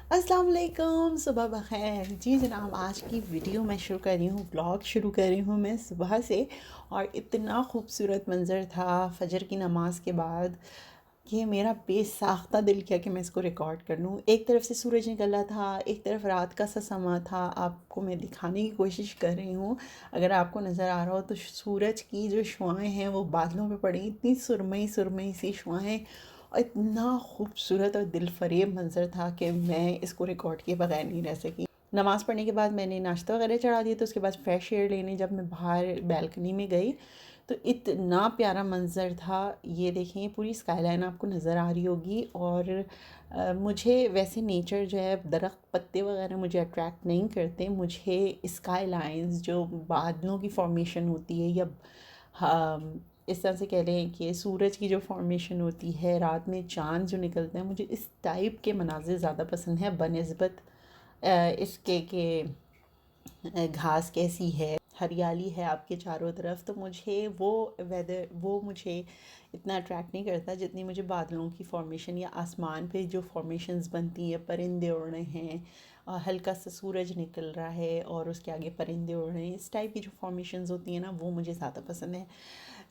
अस्सलाम वालेकुम, सुबह बख़ैर। जी जनाब, आज की वीडियो मैं शुरू कर रही हूँ, ब्लॉग शुरू कर रही हूँ मैं सुबह से। और इतना खूबसूरत मंज़र था फ़जर की नमाज़ के बाद कि मेरा बेसाख्ता दिल किया कि मैं इसको रिकॉर्ड कर लूँ। एक तरफ से सूरज निकला था, एक तरफ रात का सा समा था। आपको मैं दिखाने की कोशिश कर रही हूँ। अगर आपको नज़र आ रहा हो तो सूरज की जो शुआएँ हैं वो बादलों पे पड़ी, इतनी सुरमई सुरमई सी शुआएँ, और इतना खूबसूरत और दिलफरेब मंज़र था कि मैं इसको रिकॉर्ड किए बगैर नहीं रह सकी। नमाज़ पढ़ने के बाद मैंने नाश्ता वगैरह चढ़ा दिया, तो उसके बाद फ्रेश एयर लेने जब मैं बाहर बैल्कनी में गई तो इतना प्यारा मंज़र था। ये देखें, पूरी स्काई लाइन आपको नज़र आ रही होगी। और मुझे वैसे नेचर जो है, दरख्त पत्ते वगैरह मुझे अट्रैक्ट नहीं करते। मुझे स्काई लाइंस, जो बादलों की फॉर्मेशन होती है, या इस तरह से कह लें कि सूरज की जो फॉर्मेशन होती है, रात में चाँद जो निकलते हैं, मुझे इस टाइप के मनाज़िर ज़्यादा पसंद है बनिस्बत इसके कि घास कैसी है, हरियाली है आपके चारों तरफ। तो मुझे वो वेदर, वो मुझे इतना अट्रैक्ट नहीं करता जितनी मुझे बादलों की फॉर्मेशन या आसमान पे जो फॉर्मेशंस बनती है, परिंदे उड़ रहे हैं, हल्का सा सूरज निकल रहा है और उसके आगे परिंदे उड़ रहे हैं, इस टाइप की जो फॉर्मेशंस होती हैं ना, वो मुझे ज़्यादा पसंद है।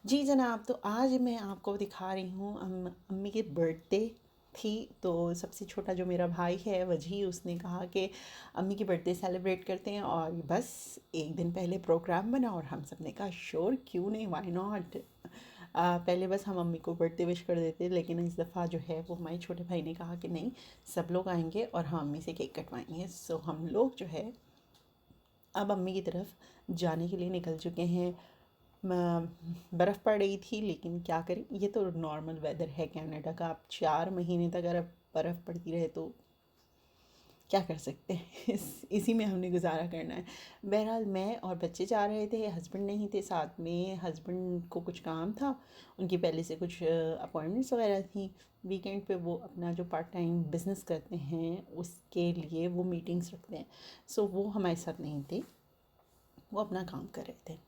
जी जनाब, तो आज मैं आपको दिखा रही हूँ अम्मी की बर्थडे थी। तो सबसे छोटा जो मेरा भाई है वजी, उसने कहा कि अम्मी की बर्थडे सेलिब्रेट करते हैं। और बस एक दिन पहले प्रोग्राम बना और हम सब ने कहा श्योर, क्यों नहीं, व्हाई नॉट। पहले बस हम अम्मी को बर्थडे विश कर देते, लेकिन इस दफ़ा जो है वो हमारे छोटे भाई ने कहा कि नहीं, सब लोग आएंगे और हम अम्मी से केक कटवाएंगे। सो हम लोग जो है अब अम्मी की तरफ जाने के लिए निकल चुके हैं। बर्फ़ पड़ रही थी, लेकिन क्या करें, ये तो नॉर्मल वेदर है कनाडा का। अब 4 महीने तक अगर बर्फ़ पड़ती रहे तो क्या कर सकते हैं। इसी में हमने गुजारा करना है। बहरहाल मैं और बच्चे जा रहे थे, हस्बैंड नहीं थे साथ में। हस्बैंड को कुछ काम था, उनकी पहले से कुछ अपॉइंटमेंट्स वगैरह थी। वीकेंड पे वो अपना जो पार्ट टाइम बिज़नेस करते हैं उसके लिए वो मीटिंग्स रखते हैं। सो वो हमारे साथ नहीं थे, वो अपना काम कर रहे थे।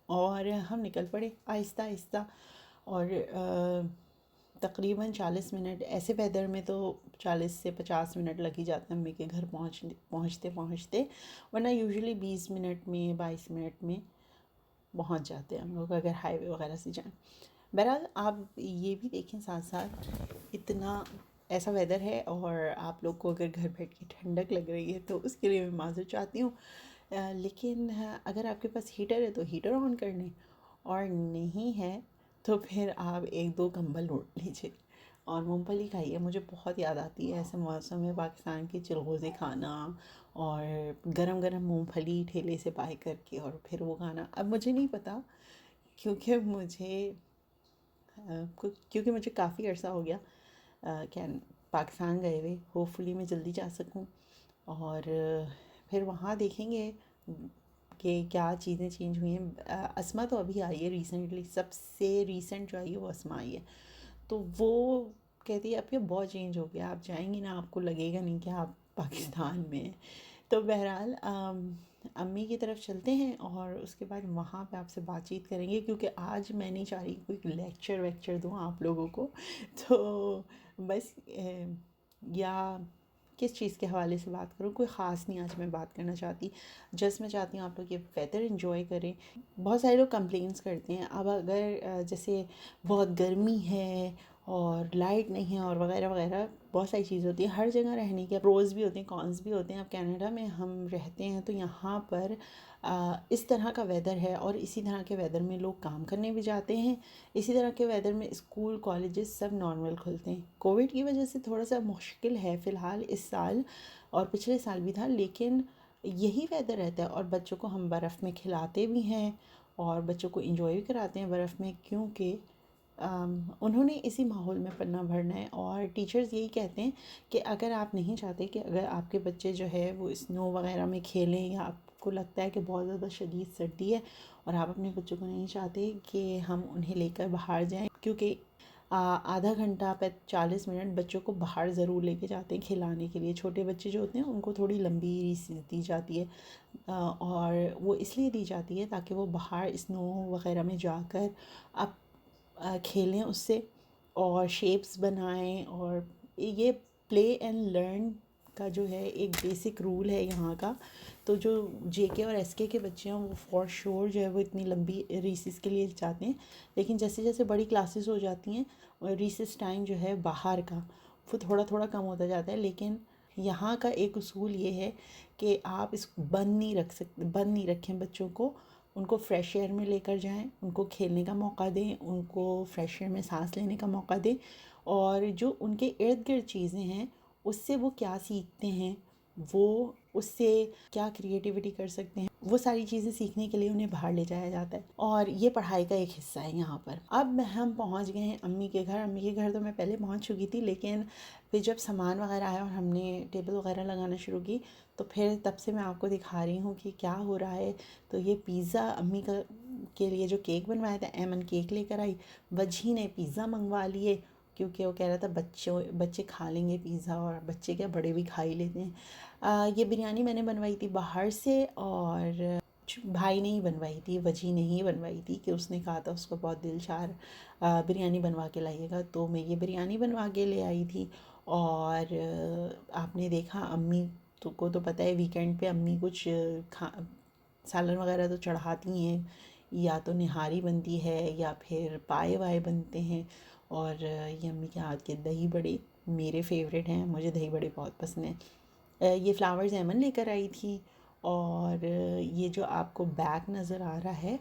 और हम निकल पड़े आहिस्ता आहिस्ता। और तकरीबन 40 मिनट, ऐसे वेदर में तो 40 से 50 मिनट लग ही जाते हैं अम्मी के घर पहुँचते पहुँचते। वरना यूजुअली 20 मिनट में, 22 मिनट में पहुँच जाते हैं हम लोग, अगर हाईवे वगैरह से जाएं। बहरहाल आप ये भी देखें साथ साथ, इतना ऐसा वेदर है और आप लोग को अगर घर बैठ के ठंडक लग रही है तो उसके लिए मैं माज़रत चाहती हूँ। लेकिन अगर आपके पास हीटर है तो हीटर ऑन कर लें, और नहीं है तो फिर आप एक दो कंबल ओढ़ लीजिए और मूंगफली खाइए। मुझे बहुत याद आती है ऐसे मौसम में पाकिस्तान के चिलगोज़े खाना, और गरम गरम मूंगफली ठेले से बाय करके और फिर वो खाना। अब मुझे नहीं पता, क्योंकि क्योंकि मुझे काफ़ी अर्सा हो गया क्या पाकिस्तान गए हुए। होपफुली मैं जल्दी जा सकूं, और फिर वहाँ देखेंगे कि क्या चीज़ें चेंज हुई हैं। असमा तो अभी आई है रिसेंटली, सबसे रिसेंट जो आई है वो असमा आई है। तो वो कहती है अब ये बहुत चेंज हो गया, आप जाएंगी ना आपको लगेगा नहीं कि आप पाकिस्तान में हैं। तो बहरहाल अम्मी की तरफ चलते हैं और उसके बाद वहाँ पे आपसे बातचीत करेंगे, क्योंकि आज मैं नहीं चाह रही कोई लेक्चर वेक्चर दूँ आप लोगों को। तो बस या किस चीज़ के हवाले से बात करूँ, कोई ख़ास नहीं आज मैं बात करना चाहती। जस्ट मैं चाहती हूँ आप लोग ये वेदर इन्जॉय करें। बहुत सारे लोग कंप्लेंट्स करते हैं, अब अगर जैसे बहुत गर्मी है और लाइट नहीं है और वगैरह वगैरह, बहुत सारी चीज़ होती है। हर जगह रहने के प्रोज़ भी होते हैं, कॉन्स भी होते हैं। अब कनाडा में हम रहते हैं तो यहाँ पर इस तरह का वेदर है, और इसी तरह के वेदर में लोग काम करने भी जाते हैं। इसी तरह के वेदर में स्कूल कॉलेजेस सब नॉर्मल खुलते हैं। कोविड की वजह से थोड़ा सा मुश्किल है फ़िलहाल इस साल, और पिछले साल भी था, लेकिन यही वेदर रहता है। और बच्चों को हम बर्फ़ में खिलाते भी हैं और बच्चों को इंजॉय भी कराते हैं बर्फ़ में, क्योंकि उन्होंने इसी माहौल में पलना भरना है। और टीचर्स यही कहते हैं कि अगर आप नहीं चाहते कि अगर आपके बच्चे जो है वो स्नो वगैरह में खेलें, या आपको लगता है कि बहुत ज़्यादा शदीद सर्दी है और आप अपने बच्चों को नहीं चाहते कि हम उन्हें लेकर बाहर जाएं, क्योंकि आधा घंटा 40 मिनट बच्चों को बाहर ज़रूर लेके जाते हैं खिलाने के लिए। छोटे बच्चे जो होते हैं उनको थोड़ी लंबी रीस दी जाती है, और वो इसलिए दी जाती है ताकि वो बाहर स्नो वगैरह में जाकर अब खेलें उससे, और शेप्स बनाएं, और ये प्ले एंड लर्न का जो है एक बेसिक रूल है यहाँ का। तो जो जेके और एसके के बच्चे हैं वो फॉर श्योर जो है वो इतनी लंबी रिसेस के लिए चाहते हैं, लेकिन जैसे जैसे बड़ी क्लासेस हो जाती हैं रिसेस टाइम जो है बाहर का वो थोड़ा थोड़ा कम होता जाता है। लेकिन यहाँ का एक उसूल ये है कि आप इसको बंद नहीं रखें बच्चों को, उनको फ्रेश एयर में लेकर जाएं, उनको खेलने का मौका दें, उनको फ्रेश एयर में सांस लेने का मौका दें, और जो उनके इर्द गिर्द चीज़ें हैं उससे वो क्या सीखते हैं, वो उससे क्या क्रिएटिविटी कर सकते हैं, वो सारी चीज़ें सीखने के लिए उन्हें बाहर ले जाया जाता है और ये पढ़ाई का एक हिस्सा है यहाँ पर। अब हम पहुँच गए हैं अम्मी के घर। अम्मी के घर तो मैं पहले पहुँच चुकी थी, लेकिन फिर जब सामान वगैरह आया और हमने टेबल वगैरह लगाना शुरू की तो फिर तब से मैं आपको दिखा रही हूँ कि क्या हो रहा है। तो ये पिज़्ज़ा अम्मी का के लिए जो केक बनवाया था, एमन केक लेकर आई, वजी ने पिज़्ज़ा मंगवा लिए क्योंकि वो कह रहा था बच्चे खा लेंगे पिज़्ज़ा, और बच्चे क्या बड़े भी खा ही लेते हैं। ये बिरयानी मैंने बनवाई थी बाहर से और भाई ने ही बनवाई थी, वजी ने ही बनवाई थी कि उसने कहा था उसको बहुत दिलशार बिरयानी बनवा के लाइएगा, तो मैं ये बिरयानी बनवा के ले आई थी। और आपने देखा अम्मी को तो पता है वीकेंड पे अम्मी कुछ खा सालन वगैरह तो चढ़ाती हैं, या तो निहारी बनती है या फिर पाए वाए बनते हैं। और ये अम्मी के हाथ के दही बड़े मेरे फेवरेट हैं, मुझे दही बड़े बहुत पसंद हैं। ये फ्लावर्स एमन लेकर आई थी। और ये जो आपको बैग नज़र आ रहा है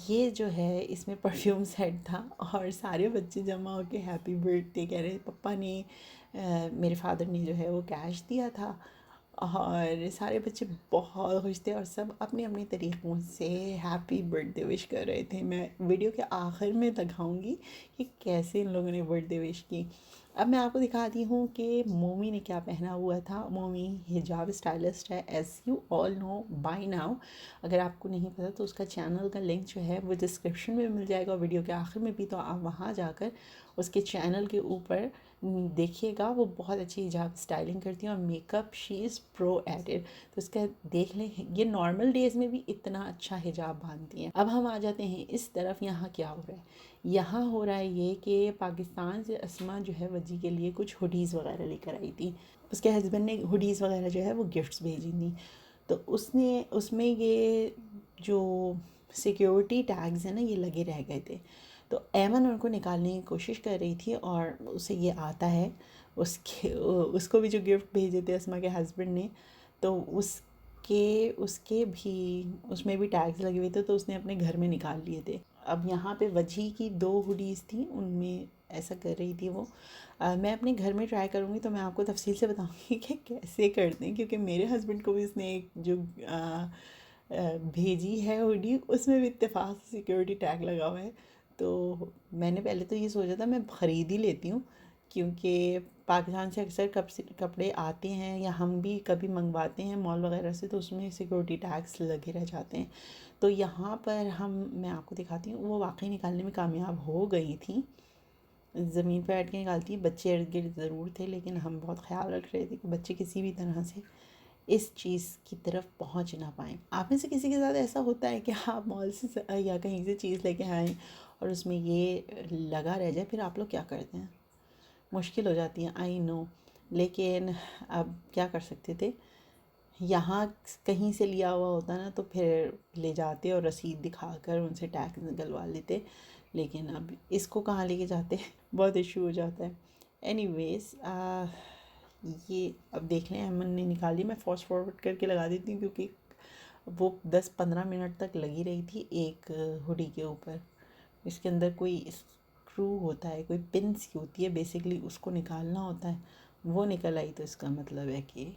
ये जो है इसमें परफ्यूम सेट था और सारे बच्चे जमा होके हैप्पी बर्थडे कह रहे। पप्पा ने मेरे फादर ने जो है वो कैश दिया था और सारे बच्चे बहुत खुश थे और सब अपने अपने तरीक़ों से हैप्पी बर्थडे विश कर रहे थे। मैं वीडियो के आखिर में दिखाऊंगी कि कैसे इन लोगों ने बर्थडे विश की। अब मैं आपको दिखाती हूँ कि मोमी ने क्या पहना हुआ था। मोमी हिजाब स्टाइलिस्ट है, as you all know by now. अगर आपको नहीं पता तो उसका चैनल का लिंक जो है वो डिस्क्रिप्शन में मिल जाएगा, वीडियो के आखिर में भी, तो आप वहाँ जाकर उसके चैनल के ऊपर देखिएगा। वो बहुत अच्छी हिजाब स्टाइलिंग करती हैं और makeup she is pro at it, तो इसका देख लें। ये नॉर्मल डेज़ में भी इतना अच्छा हिजाब बांधती हैं। अब हम आ जाते हैं इस तरफ। यहाँ क्या हो रहा है, यहाँ हो रहा है ये कि पाकिस्तान से अस्मा जो है वजी के लिए कुछ हुडीज़ वगैरह लेकर आई थी। उसके हस्बैंड ने हुडीज़ वगैरह जो है वो गिफ्ट्स भेजी थी, तो उसने उसमें ये जो सिक्योरिटी टैग्स हैं ना ये लगे रह गए थे। तो एमन उनको निकालने की कोशिश कर रही थी और उसे ये आता है। उसको भी जो गिफ्ट भेजे थे अस्मा के हस्बैंड ने, तो उसके उसके भी उसमें भी टैग्स लगे हुए थे, तो उसने अपने घर में निकाल लिए थे। अब यहाँ पे वजी की 2 हुडीज़ थी, उनमें ऐसा कर रही थी वो। मैं अपने घर में ट्राई करूँगी तो मैं आपको तफसील से बताऊँगी कि कैसे करते हैं, क्योंकि मेरे हस्बैंड को भी इसने एक जो भेजी है हुडी उसमें भी इत्तेफाक से सिक्योरिटी टैग लगा हुआ है। तो मैंने पहले तो ये सोचा था मैं ख़रीद ही लेती हूँ, क्योंकि पाकिस्तान से अक्सर कपड़े आते हैं या हम भी कभी मंगवाते हैं मॉल वगैरह से, तो उसमें सिक्योरिटी टैग्स लगे रह जाते हैं। तो यहाँ पर मैं आपको दिखाती हूँ, वो वाकई निकालने में कामयाब हो गई थी। ज़मीन पर बैठ के निकालती, बच्चे इर्द गिर्द ज़रूर थे, लेकिन हम बहुत ख्याल रख रहे थे कि बच्चे किसी भी तरह से इस चीज़ की तरफ पहुंच ना पाएँ। आप में से किसी के साथ ऐसा होता है कि आप मॉल से या कहीं से चीज़ लेके आएँ और उसमें ये लगा रह जाए, फिर आप लोग क्या करते हैं? मुश्किल हो जाती है, आई नो, लेकिन अब क्या कर सकते थे। यहाँ कहीं से लिया हुआ होता ना तो फिर ले जाते और रसीद दिखाकर उनसे टैक्स निकलवा लेते, लेकिन अब इसको कहाँ लेके जाते बहुत इशू हो जाता है। एनीवेज़ ये अब देख लें, अमन ने निकाली। मैं फास्ट फॉरवर्ड करके लगा देती हूँ क्योंकि वो 10-15 मिनट तक लगी रही थी एक हुडी के ऊपर। इसके अंदर कोई स्क्रू होता है, कोई पिन सी होती है, बेसिकली उसको निकालना होता है। वो निकल आई तो इसका मतलब है कि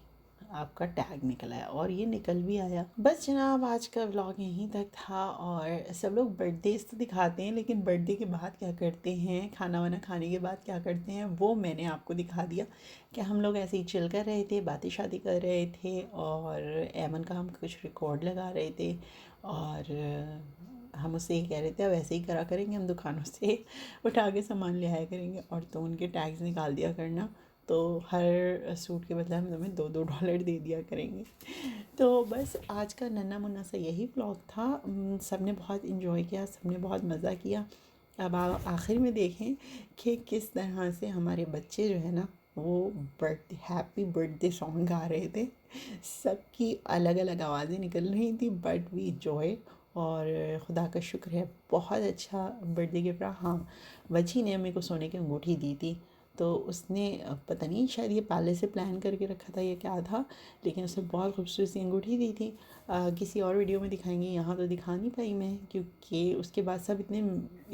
आपका टैग निकल आया, और ये निकल भी आया। बस जनाब, आज का व्लॉग यहीं तक था। और सब लोग बर्थडेज तो दिखाते हैं, लेकिन बर्थडे के बाद क्या करते हैं, खाना वाना खाने के बाद क्या करते हैं, वो मैंने आपको दिखा दिया कि हम लोग ऐसे ही चिल कर रहे थे, बातें शादी कर रहे थे, और एमन का हम कुछ रिकॉर्ड लगा रहे थे। और हम उससे ये कह रहे थे अब ऐसे ही करा करेंगे, हम दुकानों से उठा के सामान ले आया करेंगे और तो उनके टैग्स निकाल दिया करना, तो हर सूट के बदले हम तुम्हें $2 दे दिया करेंगे। तो बस आज का नन्हा मुन्ना सा यही व्लॉग था। सब ने बहुत इन्जॉय किया, सब ने बहुत मज़ा किया। अब आप आखिर में देखें कि किस तरह से हमारे बच्चे जो है ना वो बर्थडे हैप्पी बर्थडे सॉन्ग गा रहे थे। सबकी अलग अलग आवाज़ें निकल रही थी, बट वी जॉय। और खुदा का शुक्र है, बहुत अच्छा बर्थडे गिफ्ट रहा। हाँ, वजी ने मेरे को सोने की अंगूठी दी थी, तो उसने पता नहीं शायद ये पहले से प्लान करके रखा था या क्या था, लेकिन उसने बहुत खूबसूरत सी अंगूठी दी थी। किसी और वीडियो में दिखाएंगे, यहाँ तो दिखा नहीं पाई मैं, क्योंकि उसके बाद सब इतने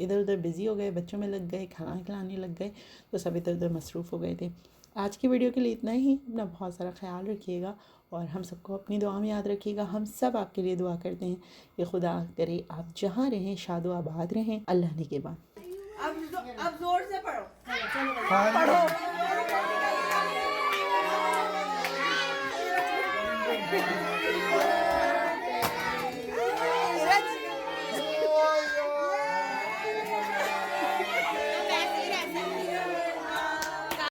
इधर उधर बिज़ी हो गए, बच्चों में लग गए, खाना खिलाने लग गए, तो सब इधर उधर मसरूफ़ हो गए थे। आज की वीडियो के लिए इतना ही। अपना बहुत सारा ख्याल रखिएगा और हम सबको अपनी दुआ में याद रखिएगा। हम सब आपके लिए दुआ करते हैं कि खुदा करे आप जहाँ रहें शादो आबाद रहें। अल्लाह ने के बाद अब जोर से पढ़ो। पढ़ो।